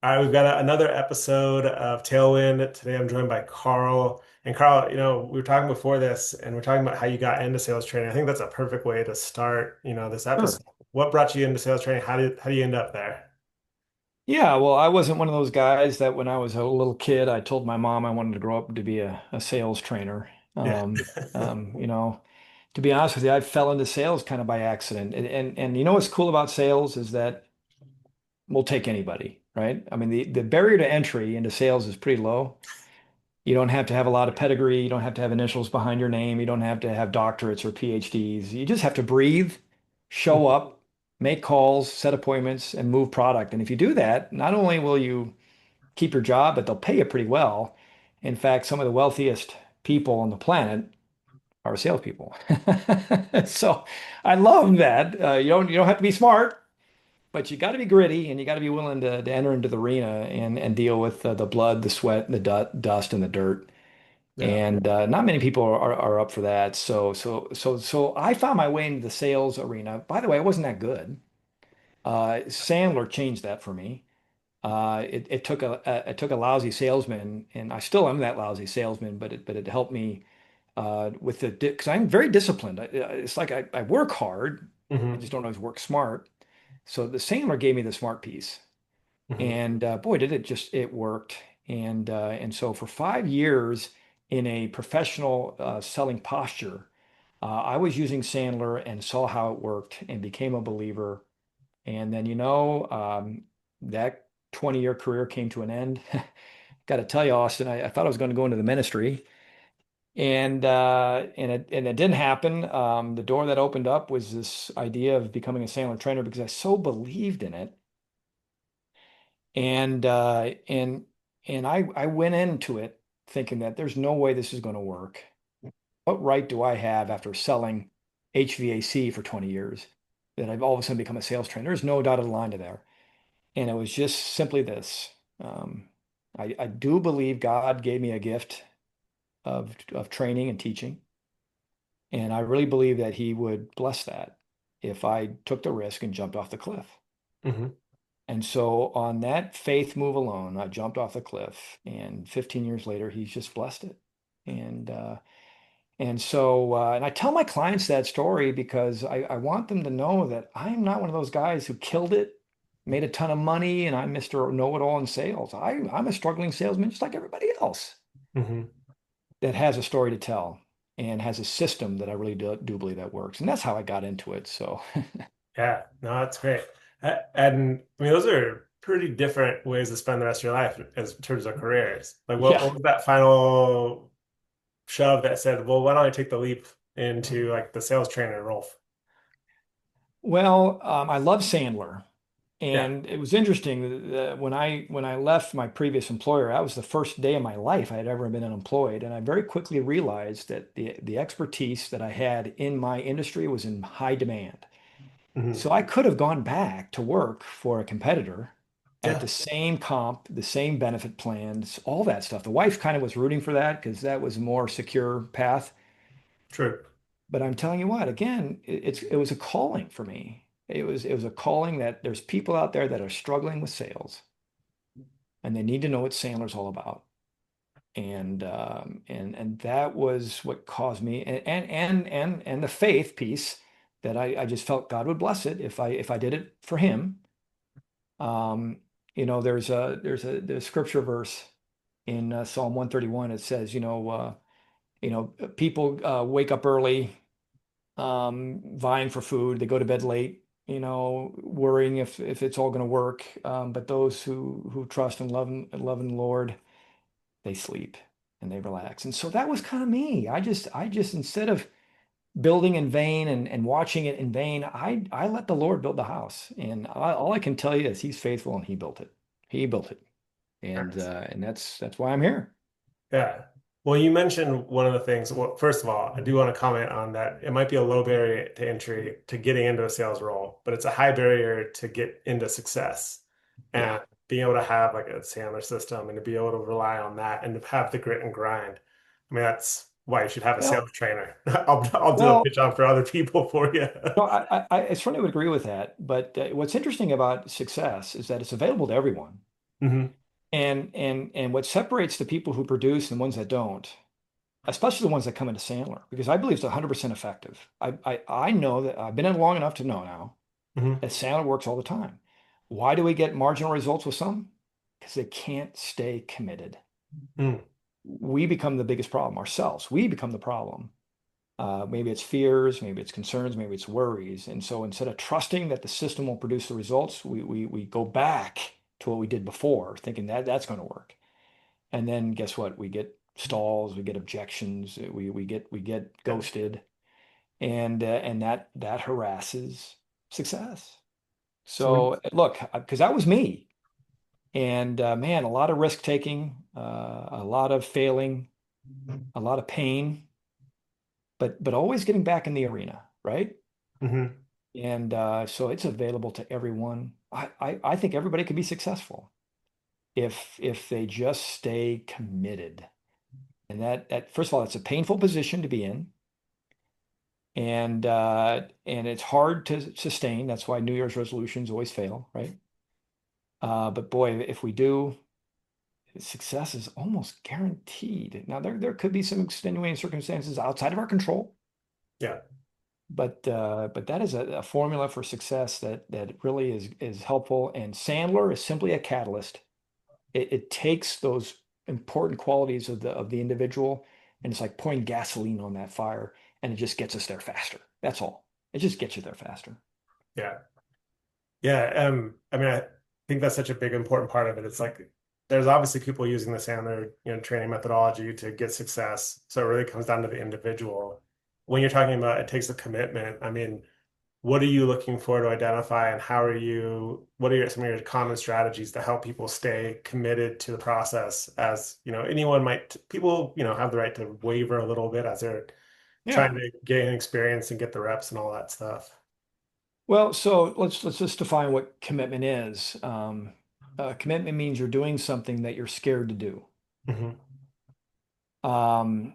All right, we've got another episode of Tailwind. Today I'm joined by Karl. And Karl, we were talking before this and we're talking about how you got into sales training. I think that's a perfect way to start, this Sure. episode. What brought you into sales training? How do you end up there? Yeah, well, I wasn't one of those guys that when I was a little kid, I told my mom I wanted to grow up to be a sales trainer. Yeah. Um, um, you know, to be honest with you, I fell into sales kind of by accident. And you know what's cool about sales is that we'll take anybody, right? I mean, the barrier to entry into sales is pretty low. You don't have to have a lot of pedigree. You don't have to have initials behind your name. You don't have to have doctorates or PhDs. You just have to breathe, show up, make calls, set appointments, and move product. And if you do that, not only will you keep your job, but they'll pay you pretty well. In fact, some of the wealthiest people on the planet are salespeople. So I love that. You don't have to be smart, but you got to be gritty and you got to be willing to enter into the arena and deal with the blood, the sweat, the dust, and the dirt. Yeah. And not many people are up for that. So I found my way into the sales arena. By the way, I wasn't that good. Sandler changed that for me. It took a lousy salesman, and I still am that lousy salesman, but it helped me with the because I'm very disciplined. It's like I work hard. I hmm just don't always work smart. So the Sandler gave me the smart piece, hmm and boy, did it worked. And so for 5 years in a professional selling posture, I was using Sandler and saw how it worked and became a believer. And then, that 20-year career came to an end. Got to tell you, Austin, I thought I was going to go into the ministry, and it didn't happen. The door that opened up was this idea of becoming a Sandler trainer because I so believed in it. And uh, and and I went into it thinking that there's no way this is going to work. What right do I have after selling HVAC for 20 years that I've all of a sudden become a sales trainer? There's no dotted line to there. And it was just simply this. Um, I do believe God gave me a gift of training and teaching. And I really believe that he would bless that if I took the risk and jumped off the cliff. hmm And so on that faith move alone, I jumped off the cliff, and 15 years later, he's just blessed it. And and I tell my clients that story because I want them to know that I'm not one of those guys who killed it, made a ton of money, and I'm Mr. Know-it-all in sales. I'm a struggling salesman just like everybody else hmm that has a story to tell and has a system that I really do believe that works. And that's how I got into it. So Yeah. No, that's great. And I mean, those are pretty different ways to spend the rest of your life as in terms of careers. Like, yeah. what was that final shove that said, well, why don't I take the leap into like the sales trainer role? Well, I love Sandler. Yeah. And it was interesting that when I left my previous employer, that was the first day of my life I had ever been unemployed, and I very quickly realized that the expertise that I had in my industry was in high demand. hmm So I could have gone back to work for a competitor at Yeah. the same comp, the same benefit plans, all that stuff. The wife kind of was rooting for that because that was a more secure path. True. But I'm telling you what, again, it was a calling for me. It was a calling that there's people out there that are struggling with sales and they need to know what Sandler's all about. And that was what caused me and the faith piece that I just felt God would bless it if I did it for him. Um, there's a scripture verse in Psalm 131. It says, people wake up early, vying for food. They go to bed late, worrying if it's all going to work. But those who trust and love in the Lord, they sleep and they relax. And so that was kind of me. I just instead of building in vain and watching it in vain, I let the Lord build the house. And all I can tell you is He's faithful and He built it. He built it, and Nice. uh, and that's why I'm here. Yeah. Well, you mentioned one of the things. Well, first of all, I do want to comment on that. It might be a low barrier to entry to getting into a sales role, but it's a high barrier to get into success. Yeah. And being able to have like a Sandler system and to be able to rely on that and to have the grit and grind. I mean, that's why you should have a Well, sales trainer. I'll do a well, pitch on for other people for you. no, I certainly would agree with that. But what's interesting about success is that it's available to everyone. Hmm. And what separates the people who produce and the ones that don't, especially the ones that come into Sandler, because I believe it's 100% effective. I know that I've been in it long enough to know now Hmm. that Sandler works all the time. Why do we get marginal results with some? Because they can't stay committed. Mm. We become the biggest problem ourselves. We become the problem. Maybe it's fears, maybe it's concerns, maybe it's worries. And so instead of trusting that the system will produce the results, we go back to what we did before, thinking that that's going to work. And then guess what? We get stalls, we get objections, we get Yeah. ghosted, and that harasses success. So we, So look, because that was me, and man, a lot of risk taking, a lot of failing, a lot of pain, but always getting back in the arena, right? hmm And so it's available to everyone. I think everybody can be successful if they just stay committed. And that first of all, it's a painful position to be in, and it's hard to sustain. That's why New Year's resolutions always fail, right? But boy, if we do, success is almost guaranteed. Now there could be some extenuating circumstances outside of our control, yeah. but that is a formula for success that really is helpful. And Sandler is simply a catalyst. It takes those important qualities of the individual, and it's like pouring gasoline on that fire, and it just gets us there faster. That's all. It just gets you there faster. Yeah. Yeah. I mean, I think that's such a big important part of it. It's like there's obviously people using the Sandler, training methodology to get success. So it really comes down to the individual. When you're talking about it takes a commitment, I mean, what are you looking for to identify and what are some of your common strategies to help people stay committed to the process as, anyone might, people, have the right to waver a little bit as they're trying Yeah. to gain experience and get the reps and all that stuff. Well, so let's just define what commitment is. Commitment means you're doing something that you're scared to do. Hmm. Um,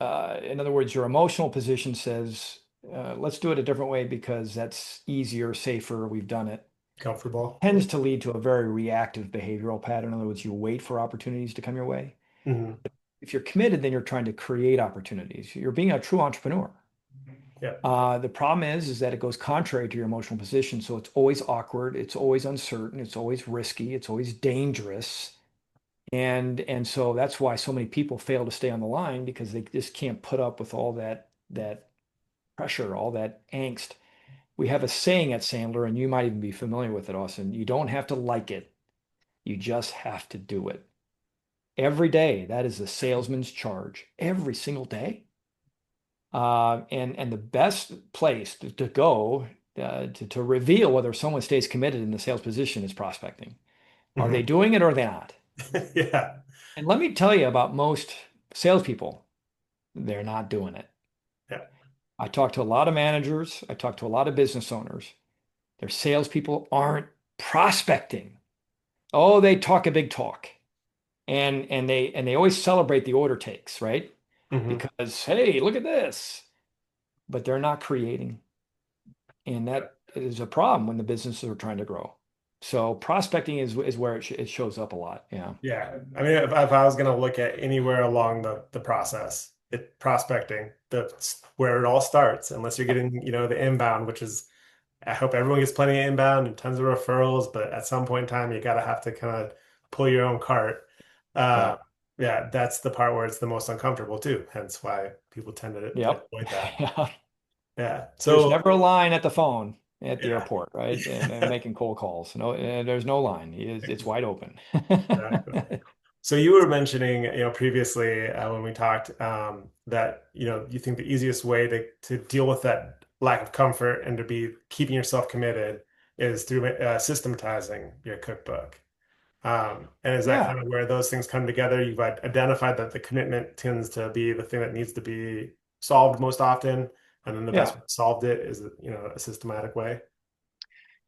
in other words, your emotional position says, let's do it a different way because that's easier, safer, we've done it. Comfortable. Tends to lead to a very reactive behavioral pattern. In other words, you wait for opportunities to come your way. Hmm. If you're committed, then you're trying to create opportunities. You're being a true entrepreneur. Yeah. The problem is that it goes contrary to your emotional position. So it's always awkward, it's always uncertain, it's always risky, it's always dangerous. And so that's why so many people fail to stay on the line because they just can't put up with all that pressure, all that angst. We have a saying at Sandler, and you might even be familiar with it, Austin. You don't have to like it. You just have to do it. Every day, that is the salesman's charge. Every single day. And the best place to go to reveal whether someone stays committed in the sales position is prospecting. Are they Hmm. doing it or are they not? Yeah. And let me tell you about most salespeople, they're not doing it. Yeah. I talk to a lot of managers, I talk to a lot of business owners. Their salespeople aren't prospecting. Oh, they talk a big talk. And they always celebrate the order takes, right? Hmm. Because hey, look at this. But they're not creating. And that is a problem when the businesses are trying to grow. So prospecting is where it shows up a lot. Yeah. Yeah. I mean, if I was going to look at anywhere along the process, prospecting, that's where it all starts, unless you're getting, the inbound, which is, I hope everyone gets plenty of inbound and tons of referrals, but at some point in time, you got to have to kind of pull your own cart. Yeah. Uh, yeah, that's the part where it's the most uncomfortable too. Hence why people tend to Yep. avoid that. Yeah. Yeah. There's So, never a line at the phone at the yeah. airport, right? And making cold calls. No, there's no line. It's wide open. Exactly. So you were mentioning, previously when we talked, that you think the easiest way to deal with that lack of comfort and to be keeping yourself committed is through systematizing your cookbook. And is that Yeah. kind of where those things come together? You've identified that the commitment tends to be the thing that needs to be solved most often, and then the best Yeah. way to solve it is, a systematic way.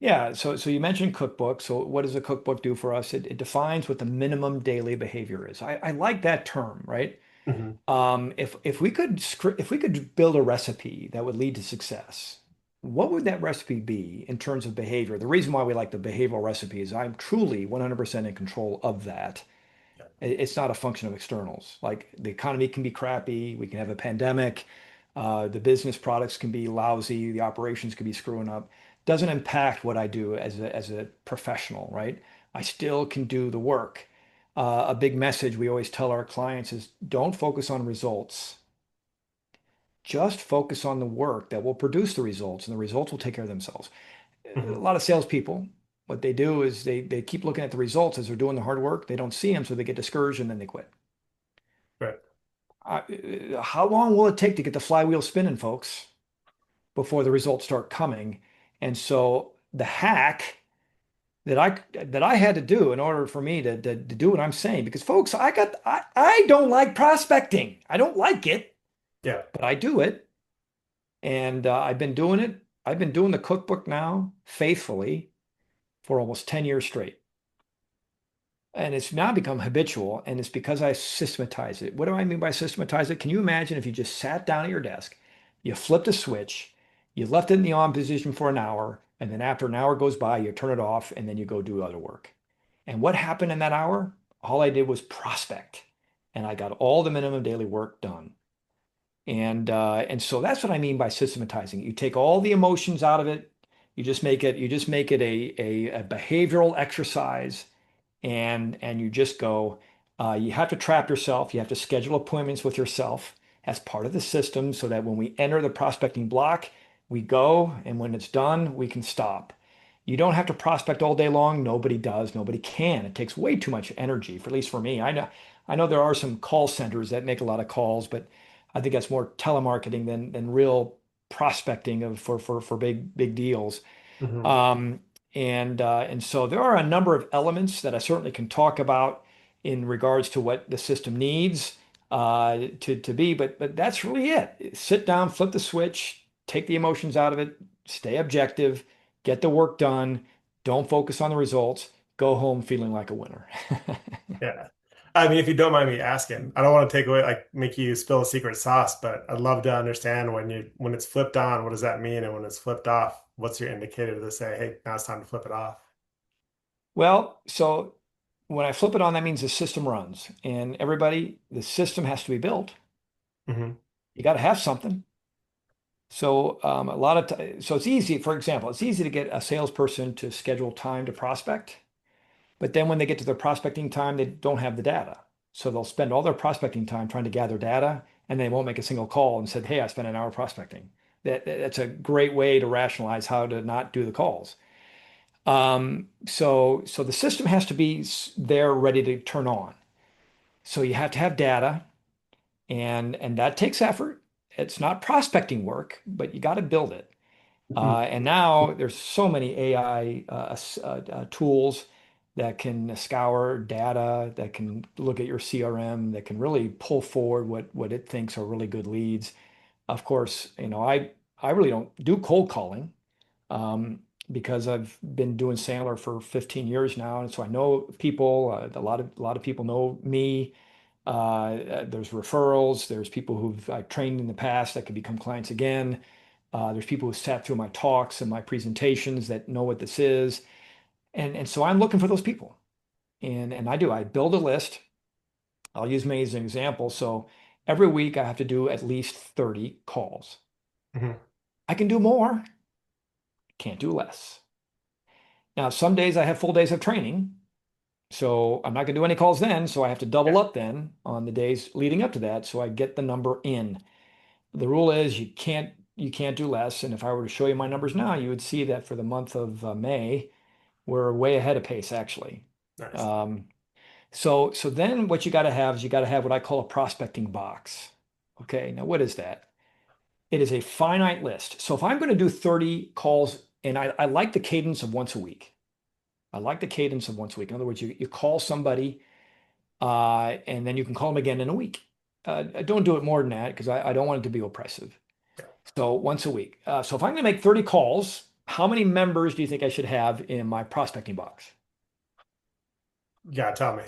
Yeah. So you mentioned cookbook. So what does a cookbook do for us? It defines what the minimum daily behavior is. I like that term, right? Hmm. If we could build a recipe that would lead to success, what would that recipe be in terms of behavior? The reason why we like the behavioral recipe is I'm truly 100% in control of that. It's not a function of externals. Like the economy can be crappy, we can have a pandemic, the business products can be lousy, the operations can be screwing up. Doesn't impact what I do as a professional, right? I still can do the work. A big message we always tell our clients is don't focus on results. Just focus on the work that will produce the results, and the results will take care of themselves. A Hmm. lot of salespeople, what they do is they keep looking at the results as they're doing the hard work. They don't see them, so they get discouraged and then they quit. Right. How long will it take to get the flywheel spinning, folks, before the results start coming? And so the hack that I had to do in order for me to do what I'm saying, because folks, I don't like prospecting. I don't like it, Yeah. but I do it. And I've been doing it. I've been doing the cookbook now faithfully for almost 10 years straight. And it's now become habitual, and it's because I systematize it. What do I mean by systematize it? Can you imagine if you just sat down at your desk, you flipped a switch, you left it in the on position for an hour, and then after an hour goes by, you turn it off, and then you go do other work. And what happened in that hour? All I did was prospect, and I got all the minimum daily work done. And so that's what I mean by systematizing. You take all the emotions out of it. You just make it a behavioral exercise and you just go, you have to trap yourself. You have to schedule appointments with yourself as part of the system so that when we enter the prospecting block, we go, and when it's done, we can stop. You don't have to prospect all day long. Nobody does. Nobody can. It takes way too much energy, for at least for me. I know there are some call centers that make a lot of calls, but I think that's more telemarketing than real prospecting for big deals. Hmm. Um, and so there are a number of elements that I certainly can talk about in regards to what the system needs to be, but that's really it. Sit down, flip the switch, take the emotions out of it, stay objective, get the work done, don't focus on the results, go home feeling like a winner. Yeah. I mean, if you don't mind me asking, I don't want to take away, like, make you spill a secret sauce, but I'd love to understand when it's flipped on, what does that mean? And when it's flipped off, what's your indicator to say, hey, now it's time to flip it off? Well, so when I flip it on, that means the system runs, and everybody, the system has to be built. Hmm. You got to have something. So a lot of so it's easy, for example, it's easy to get a salesperson to schedule time to prospect, but then when they get to their prospecting time, they don't have the data. So they'll spend all their prospecting time trying to gather data, and they won't make a single call and said, "Hey, I spent an hour prospecting." That's a great way to rationalize how to not do the calls. So the system has to be there ready to turn on. So you have to have data, and that takes effort. It's not prospecting work, but you got to build it. Hmm. And now there's so many AI tools that can scour data, that can look at your CRM, that can really pull forward what it thinks are really good leads. Of course, I really don't do cold calling because I've been doing Sandler for 15 years now, and so I know people. A lot of people know me. There's referrals. There's people who've I trained in the past that could become clients again. There's people who sat through my talks and my presentations that know what this is. And so I'm looking for those people. And I do. I build a list. I'll use me as an example. So every week I have to do at least 30 calls. Hmm. I can do more, can't do less. Now, some days I have full days of training. So I'm not going to do any calls then. So I have to double Yeah. up then on the days leading up to that. So I get the number in. The rule is you can't do less. And if I were to show you my numbers now, you would see that for the month of May, we're way ahead of pace actually. Nice. Um, so then what you got to have is you got to have what I call a prospecting box. Okay, now what is that? It is a finite list. So if I'm going to do 30 calls, and I like the cadence of once a week. I like the cadence of once a week. In other words, you call somebody and then you can call them again in a week. Don't do it more than that because I don't want it to be oppressive. So once a week. So if I'm going to make 30 calls, how many members do you think I should have in my prospecting box? Yeah, tell me.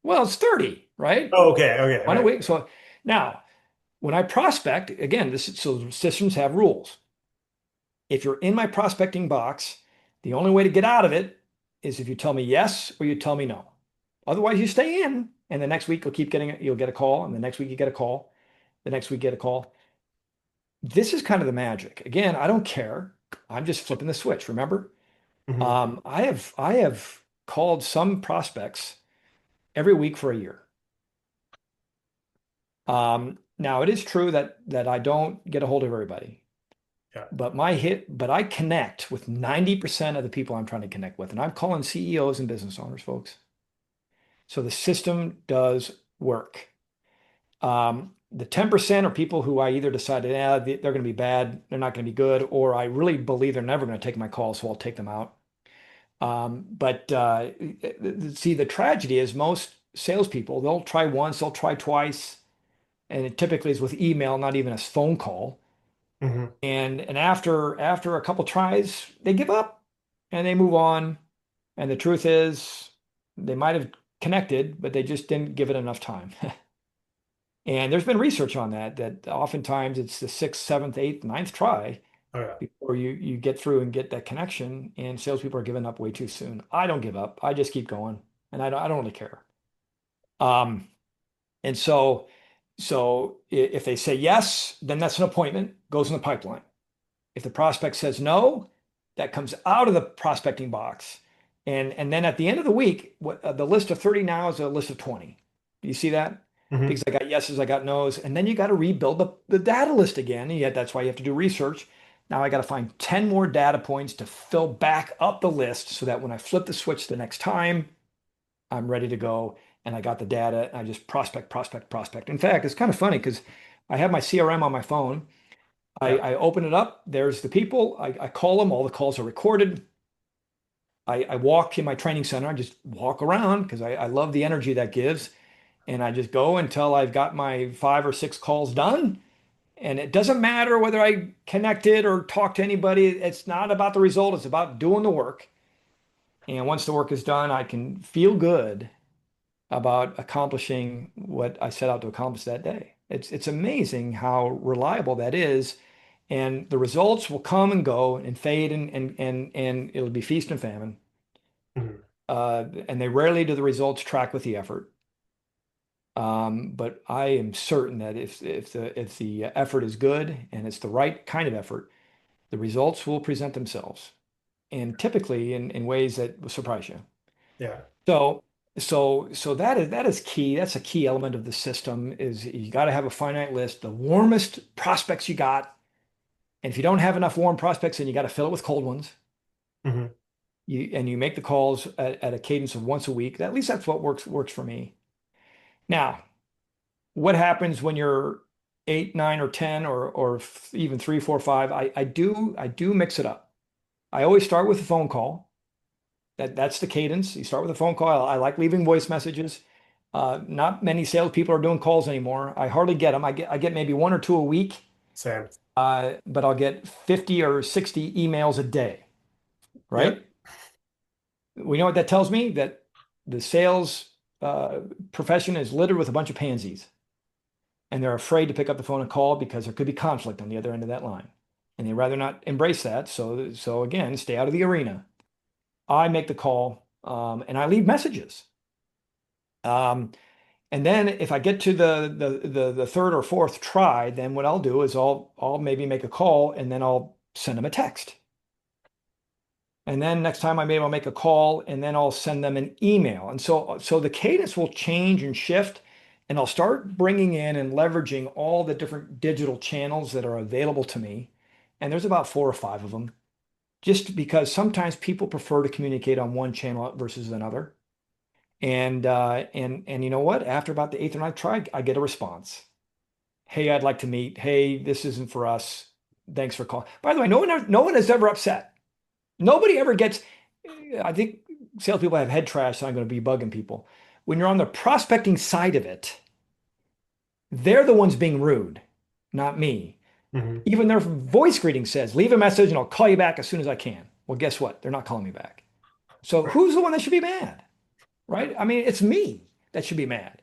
Well, it's 30, right? Oh, okay, okay, On a right. week. So now, when I prospect, again, so systems have rules. If you're in my prospecting box, the only way to get out of it is if you tell me yes or you tell me no. Otherwise, you stay in, and the next week you'll get a call, and the next week you get a call, the next week you get a call. This is kind of the magic. Again, I don't care. I'm just flipping the switch, remember? Hmm. I have called some prospects every week for a year. Now it is true that I don't get a hold of everybody, Yeah. but I connect with 90% of the people I'm trying to connect with, and I'm calling CEOs and business owners, folks. So the system does work. The 10% are people who I either decided, yeah, they're going to be bad, they're not going to be good, or I really believe they're never going to take my call, so I'll take them out. But see, the tragedy is most salespeople, they'll try once, they'll try twice, and it typically is with email, not even a phone call. Hmm. And after a couple tries, they give up and they move on. And the truth is, they might have connected, but they just didn't give it enough time. And there's been research on that, that oftentimes it's the sixth, seventh, eighth, ninth try Oh yeah. before you get through and get that connection. And salespeople are giving up way too soon. I don't give up. I just keep going, and I don't really care. Um, and so if they say yes, then that's an appointment, goes in the pipeline. If the prospect says no, that comes out of the prospecting box. And then at the end of the week, the list of 30 now is a list of 20. You see that? Hmm. Because I got yeses, I got nos, and then you got to rebuild the data list again. And yet that's why you have to do research. Now I got to find 10 more data points to fill back up the list so that when I flip the switch the next time, I'm ready to go. And I got the data. And I just prospect, prospect, prospect. In fact, it's kind of funny because I have my CRM on my phone. Yeah. I open it up. There's the people. I call them. All the calls are recorded. I walk in my training center. I just walk around because I love the energy that gives. And I just go until I've got my 5 or 6 calls done. And it doesn't matter whether I connected or talked to anybody. It's not about the result. It's about doing the work. And once the work is done, I can feel good about accomplishing what I set out to accomplish that day. It's amazing how reliable that is. And the results will come and go and fade and it'll be feast and famine. Hmm. And they rarely do the results track with the effort. But I am certain that if the effort is good and it's the right kind of effort, the results will present themselves, and typically in ways that will surprise you. Yeah. So so that is key. That's a key element of the system is you got to have a finite list, the warmest prospects you got. And if you don't have enough warm prospects, then you got to fill it with cold ones. Hmm. You make the calls at a cadence of once a week. At least that's what works for me. Now, what happens when you're 8, 9, or 10, or even 3, 4, 5? I do mix it up. I always start with a phone call. That's the cadence. You start with a phone call. I like leaving voice messages. Not many salespeople are doing calls anymore. I hardly get them. I get maybe one or two a week, Same. but I'll get 50 or 60 emails a day, Yep. right? We know what that tells me, that the sales uh, profession is littered with a bunch of pansies, and they're afraid to pick up the phone and call because there could be conflict on the other end of that line, and they'd rather not embrace that. So again, stay out of the arena. I make the call, and I leave messages. Um, and then if I get to the third or fourth try, then what I'll do is I'll maybe make a call and then I'll send them a text. And then next time I'll make a call and then I'll send them an email. And so the cadence will change and shift, and I'll start bringing in and leveraging all the different digital channels that are available to me. And there's about 4 or 5 of them, just because sometimes people prefer to communicate on one channel versus another. And you know what? After about the eighth or ninth try, I get a response. Hey, I'd like to meet. Hey, this isn't for us. Thanks for calling. By the way, no one is ever upset. Nobody ever gets. I think salespeople have head trash, so I'm going to be bugging people. When you're on the prospecting side of it, they're the ones being rude, not me. Hmm. Even their voice greeting says, "Leave a message and I'll call you back as soon as I can." Well, guess what? They're not calling me back. So Right. who's the one that should be mad? Right? I mean, it's me that should be mad.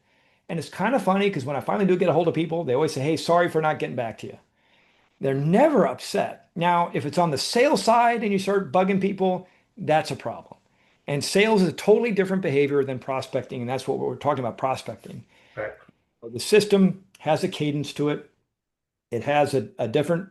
And it's kind of funny because when I finally do get a hold of people, they always say, "Hey, sorry for not getting back to you." They're never upset. Now, if it's on the sales side and you start bugging people, that's a problem. And sales is a totally different behavior than prospecting, and that's what we're talking about prospecting. Right. The system has a cadence to it. It has a different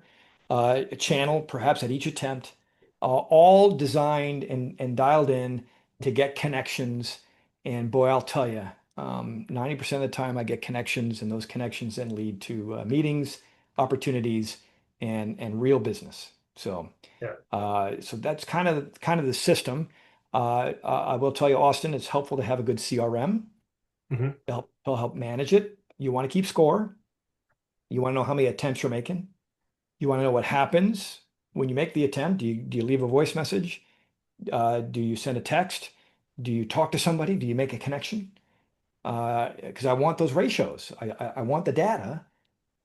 channel, perhaps at each attempt, all designed and dialed in to get connections. And boy, I'll tell you, 90% of the time I get connections, and those connections then lead to meetings, opportunities, and real business. Yeah. So that's kind of the system. I will tell you, Austin, it's helpful to have a good CRM. Hmm. It'll help manage it. You want to keep score. You want to know how many attempts you're making. You want to know what happens when you make the attempt. Do you leave a voice message? Do you send a text? Do you talk to somebody? Do you make a connection? Because I want those ratios. I want the data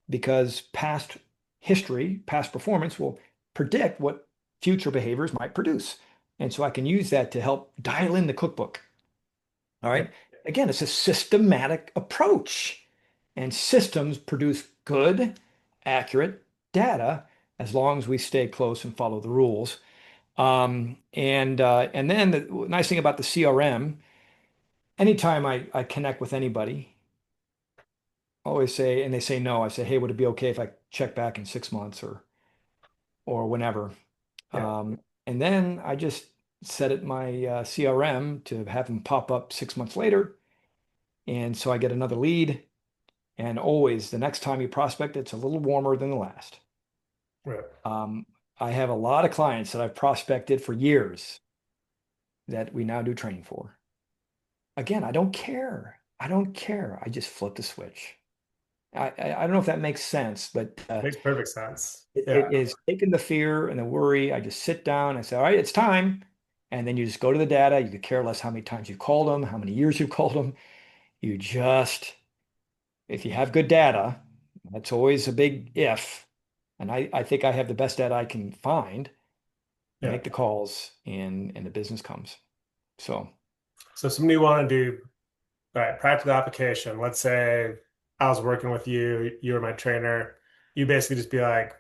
because past history, past performance will predict what future behaviors might produce. And so I can use that to help dial in the cookbook. All Yeah. right. Again, it's a systematic approach, and systems produce good, accurate data as long as we stay close and follow the rules. And then the nice thing about the CRM, anytime I connect with anybody, I always say, and they say no, I say, hey, would it be okay if I check back in 6 months or whenever? Yeah. Um, and then I just set it my CRM to have them pop up 6 months later. And so I get another lead. And always the next time you prospect, it's a little warmer than the last. Right. Um, I have a lot of clients that I've prospected for years that we now do training for. Again, I don't care. I don't care. I just flip the switch. I don't know if that makes sense, but Makes perfect sense. it Yeah. is taking the fear and the worry. I just sit down. I say, all right, it's time. And then you just go to the data. You could care less how many times you've called them, how many years you've called them. You just, if you have good data, that's always a big if. And I think I have the best data I can find, Yeah. make the calls, and the business comes. So So somebody want to do, all right, practical application. Let's say I was working with you, you were my trainer. You basically just be like,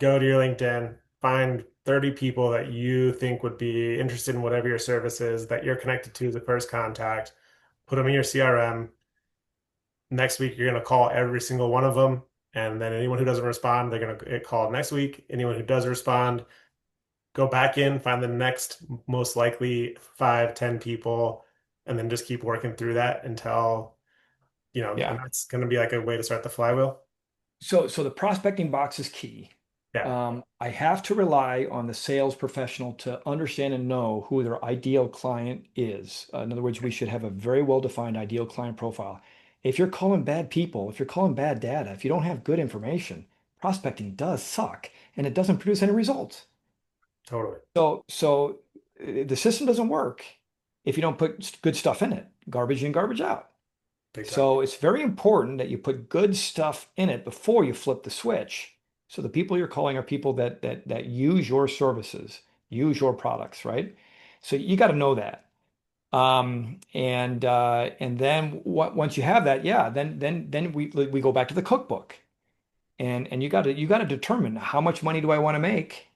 go to your LinkedIn, find 30 people that you think would be interested in whatever your service is that you're connected to as a first contact, put them in your CRM. Next week, you're going to call every single one of them. And then anyone who doesn't respond, they're going to get called next week. Anyone who does respond, go back in, find the next most likely 5, 10 people, and then just keep working through that until, and yeah. that's going to be like a way to start the flywheel. So the prospecting box is key. Yeah, I have to rely on the sales professional to understand and know who their ideal client is. In other words, we should have a very well-defined ideal client profile. If you're calling bad people, if you're calling bad data, if you don't have good information, prospecting does suck and it doesn't produce any results. totally. So the system doesn't work if you don't put good stuff in it, garbage in, garbage out. Big time. So it's very important that you put good stuff in it before you flip the switch. So the people you're calling are people that use your services, use your products, right? So you got to know that. And then once you have that, yeah, then we go back to the cookbook, and you got to determine how much money do I want to make.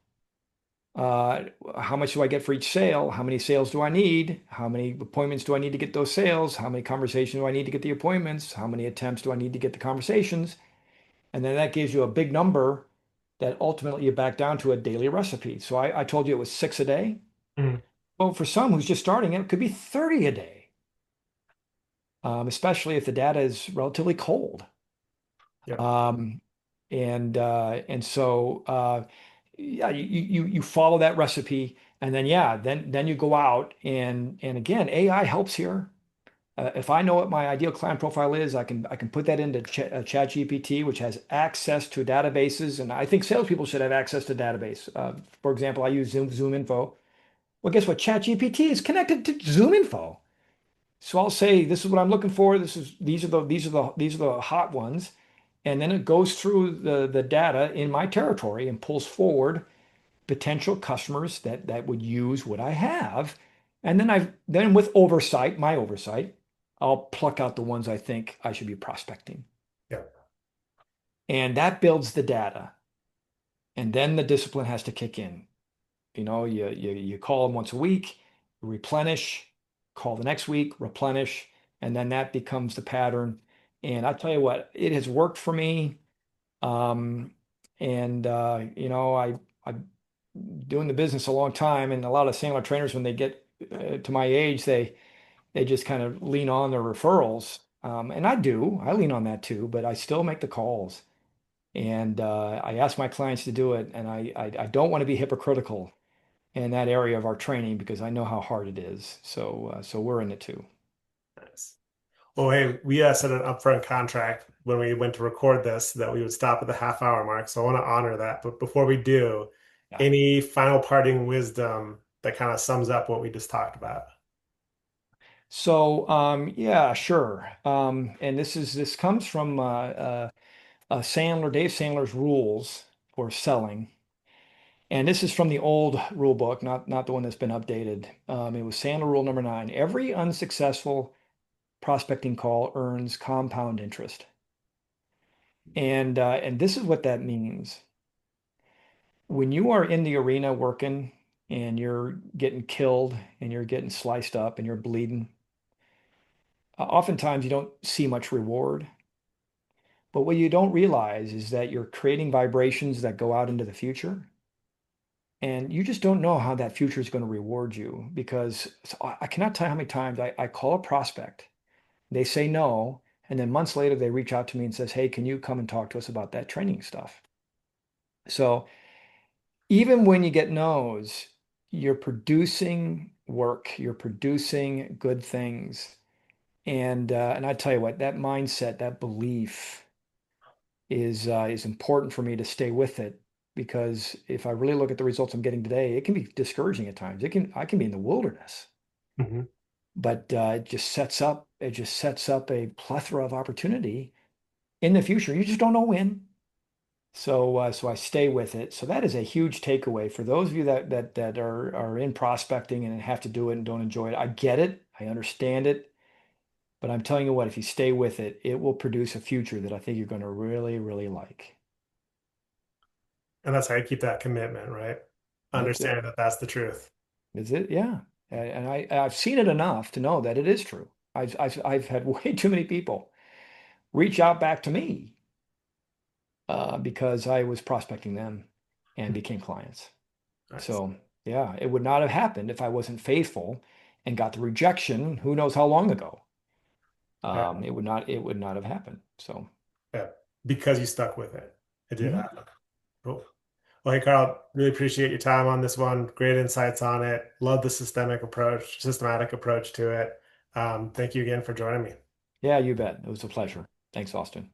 Uh, how much do I get for each sale? How many sales do I need? How many appointments do I need to get those sales? How many conversations do I need to get the appointments? How many attempts do I need to get the conversations? And then that gives you a big number that ultimately you back down to a daily recipe. So I told you it was 6 a day. Mhm. Well, for some who's just starting, it could be 30 a day, especially if the data is relatively cold. Yeah, Um, and so yeah, you follow that recipe, and then yeah, then you go out and again, AI helps here. If I know what my ideal client profile is, I can put that into Chat GPT, which has access to databases, and I think salespeople should have access to database. For example, I use Zoom Info. Well, guess what? Chat GPT is connected to Zoom Info. So I'll say, this is what I'm looking for. These are the hot ones. And then it goes through the data in my territory and pulls forward potential customers that would use what I have. And then with oversight, my oversight, I'll pluck out the ones I think I should be prospecting. yeah, And that builds the data. And then the discipline has to kick in. You call them once a week, replenish, call the next week, replenish, and then that becomes the pattern. And I tell you what, it has worked for me. Um, and I've doing the business a long time, and a lot of Sandler trainers, when they get to my age, they just kind of lean on their referrals. And I lean on that too, but I still make the calls. And I ask my clients to do it, and I don't want to be hypocritical in that area of our training because I know how hard it is. So we're in it too. Nice. Well, hey, we set an upfront contract when we went to record this that we would stop at the half-hour mark. So I want to honor that. But before we do, Yeah. any final parting wisdom that kind of sums up what we just talked about? So yeah, sure. And this comes from Dave Sandler's rules for selling. And this is from the old rule book, not the one that's been updated. It was Sandler rule number 9. Every unsuccessful prospecting call earns compound interest. And this is what that means. When you are in the arena working and you're getting killed and you're getting sliced up and you're bleeding, oftentimes you don't see much reward. But what you don't realize is that you're creating vibrations that go out into the future. And you just don't know how that future is going to reward you because so I cannot tell you how many times I call a prospect, they say no, and then months later they reach out to me and says, "Hey, can you come and talk to us about that training stuff?" So even when you get no's, you're producing work, you're producing good things. And I tell you what, that mindset, that belief is important for me to stay with it because if I really look at the results I'm getting today, it can be discouraging at times. I can be in the wilderness, Mhm. but it just sets up a plethora of opportunity in the future. You just don't know when. So I stay with it. So that is a huge takeaway for those of you that are in prospecting and have to do it and don't enjoy it. I get it. I understand it. But I'm telling you what, if you stay with it, it will produce a future that I think you're going to really, really like. And that's how you keep that commitment, right? That's it. Understanding that that's the truth. Is it? Yeah. And I've seen it enough to know that it is true. I've had way too many people reach out back to me because I was prospecting them and became clients. Nice. So yeah, it would not have happened if I wasn't faithful and got the rejection, who knows how long ago. Yeah. It would not have happened. So Yeah. Because you stuck with it. It did mhm. happen. Cool. Well, hey, Carl, really appreciate your time on this one. Great insights on it. Love the systematic approach to it. Thank you again for joining me. Yeah, you bet. It was a pleasure. Thanks, Austin.